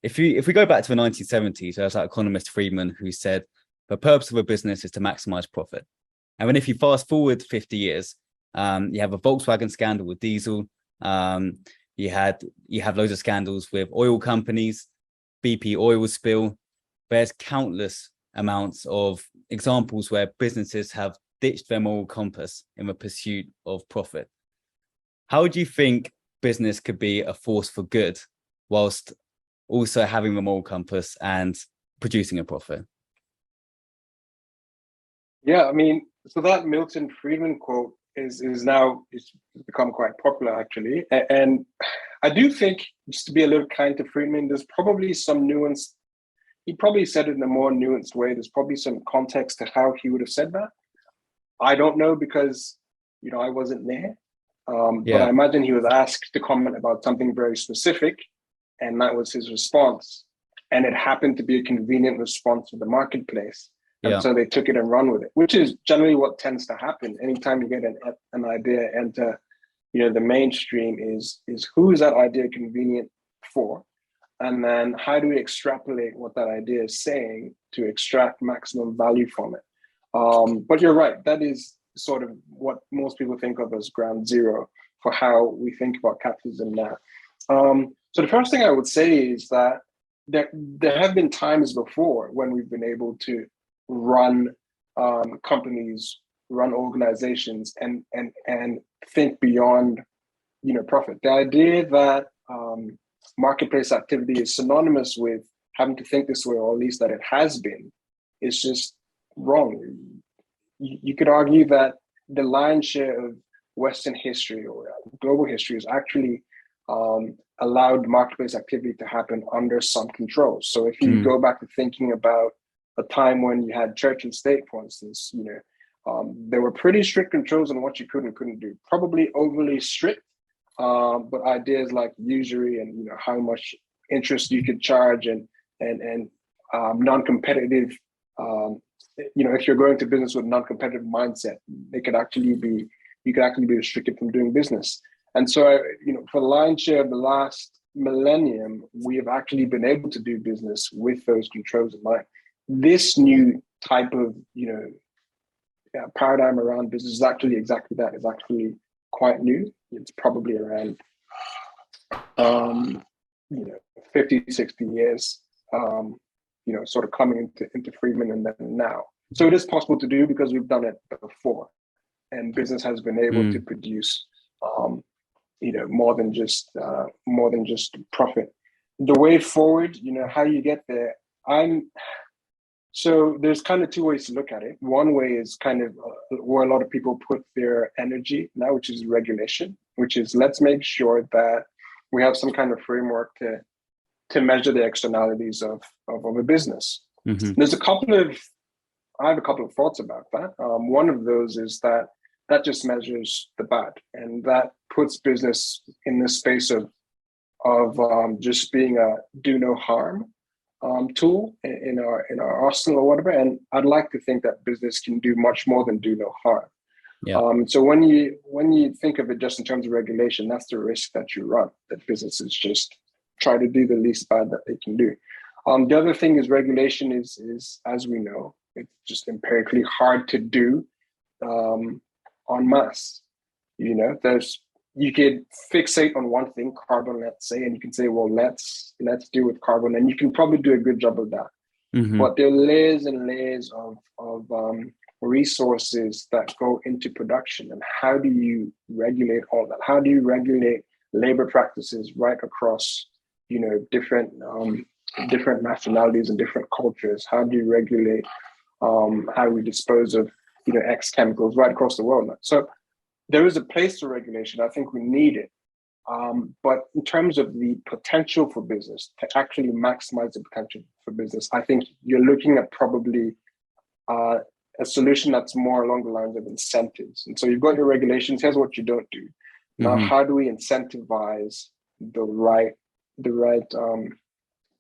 if we go back to the 1970s, there's that economist Friedman who said the purpose of a business is to maximize profit. And then if you fast forward 50 years, you have a Volkswagen scandal with diesel. You have loads of scandals with oil companies, BP oil spill. There's countless amounts of examples where businesses have ditched their moral compass in the pursuit of profit. How do you think business could be a force for good whilst also having the moral compass and producing a profit? Yeah, I mean, so that Milton Friedman quote is now it's become quite popular actually, and I do think, just to be a little kind to Friedman, there's probably some nuance. He probably said it in a more nuanced way. There's probably some context to how he would have said that. I don't know because I wasn't there, but I imagine he was asked to comment about something very specific, and that was his response, and it happened to be a convenient response to the marketplace. And so they took it and run with it, which is generally what tends to happen. Anytime you get an idea enter, the mainstream is who is that idea convenient for? And then how do we extrapolate what that idea is saying to extract maximum value from it? But you're right, that is sort of what most people think of as ground zero for how we think about capitalism now. So the first thing I would say is that there have been times before when we've been able to run companies, run organizations, and think beyond profit. The idea that marketplace activity is synonymous with having to think this way, or at least that it has been, is just wrong. You could argue that the lion's share of Western history or global history has actually allowed marketplace activity to happen under some control. So if you go back to thinking about a time when you had church and state, for instance, there were pretty strict controls on what you could and couldn't do, probably overly strict, but ideas like usury and how much interest you could charge and non-competitive, if you're going to business with non-competitive mindset, you could actually be restricted from doing business. And so, for the lion's share of the last millennium, we have actually been able to do business with those controls in mind. This new type of, paradigm around business is actually exactly that. It's actually quite new. It's probably around, 50, 60 years, sort of coming into Friedman and then now. So it is possible to do because we've done it before, and business has been able to produce, more than just profit. The way forward, how you get there. So there's kind of two ways to look at it. One way is kind of where a lot of people put their energy now, which is regulation, which is let's make sure that we have some kind of framework to measure the externalities of a business. I have a couple of thoughts about that. One of those is that just measures the bad, and that puts business in the space of just being a do no harm tool in our arsenal or whatever. And I'd like to think that business can do much more than do no harm. So when you think of it just in terms of regulation, that's the risk that you run, that businesses just try to do the least bad that they can do. The other thing is regulation is as we know, it's just empirically hard to do en masse. You could fixate on one thing, carbon, let's say, and you can say, well, let's deal with carbon, and you can probably do a good job of that. But there are layers and layers of resources that go into production, and how do you regulate all that? How do you regulate labor practices right across, different nationalities and different cultures? How do you regulate how we dispose of, X chemicals right across the world? So there is a place for regulation. I think we need it. But in terms of the potential for business, to actually maximize the potential for business, I think you're looking at probably a solution that's more along the lines of incentives. And so you've got your regulations. Here's what you don't do. Now, how do we incentivize the right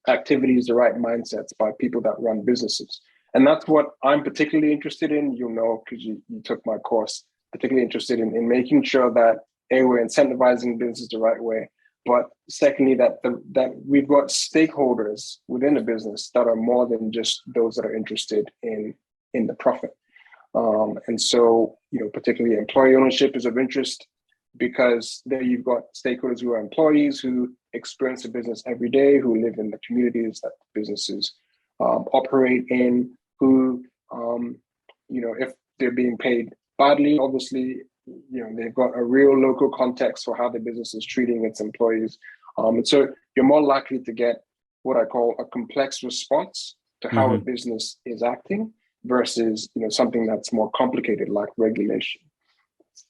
activities, the right mindsets by people that run businesses? And that's what I'm particularly interested in. You'll know because you took my course. Particularly interested in making sure that we're incentivizing business the right way, but secondly, that we've got stakeholders within a business that are more than just those that are interested in the profit. And so, particularly employee ownership is of interest because there you've got stakeholders who are employees who experience the business every day, who live in the communities that businesses operate in, who, if they're being paid badly, obviously, they've got a real local context for how the business is treating its employees. And so you're more likely to get what I call a complex response to how a business is acting versus, something that's more complicated like regulation.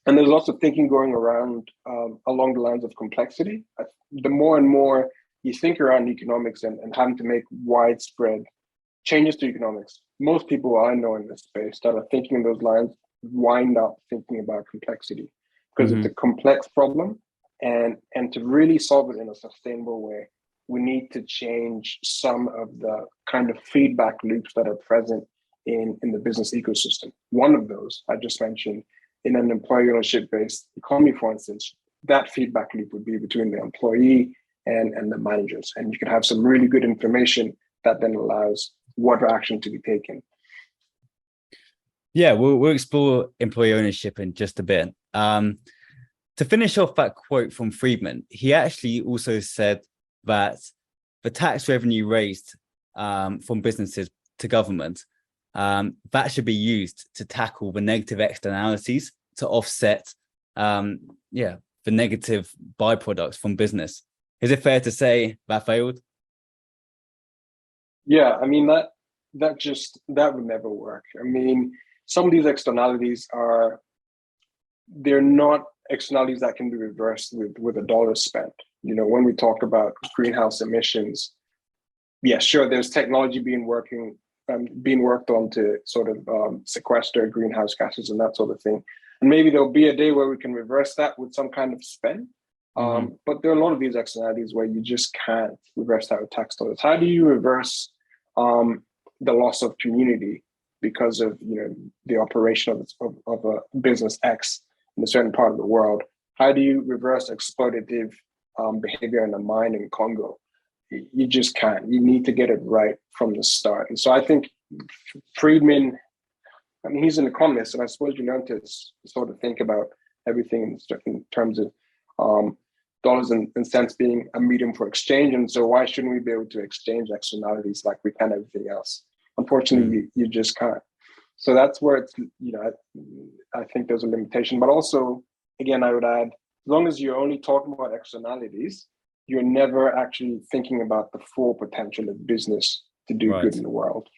And there's lots of thinking going around along the lines of complexity. The more and more you think around economics and having to make widespread changes to economics, most people I know in this space that are thinking in those lines wind up thinking about complexity because it's a complex problem. And to really solve it in a sustainable way, we need to change some of the kind of feedback loops that are present in the business ecosystem. One of those I just mentioned, in an employee ownership-based economy, for instance, that feedback loop would be between the employee and the managers. And you can have some really good information that then allows what action to be taken. Yeah, we'll explore employee ownership in just a bit. To finish off that quote from Friedman, he actually also said that the tax revenue raised from businesses to government, that should be used to tackle the negative externalities to offset the negative byproducts from business. Is it fair to say that failed? Yeah, I mean, that would never work. I mean, some of these externalities they're not externalities that can be reversed with a dollar spent. When we talk about greenhouse emissions, yeah, sure, there's technology being worked on to sort of sequester greenhouse gases and that sort of thing. And maybe there'll be a day where we can reverse that with some kind of spend. But there are a lot of these externalities where you just can't reverse that with tax dollars. How do you reverse the loss of community because of the operation of a business X in a certain part of the world? How do you reverse exploitative behavior in a mine in Congo? You just can't. You need to get it right from the start. And so I think Friedman, he's an economist, and I suppose you learn to sort of think about everything in terms of dollars and cents being a medium for exchange. And so why shouldn't we be able to exchange externalities like we can everything else? Unfortunately, you just can't. So that's where it's, I think there's a limitation. But also, again, I would add, as long as you're only talking about externalities, you're never actually thinking about the full potential of business to do good in the world.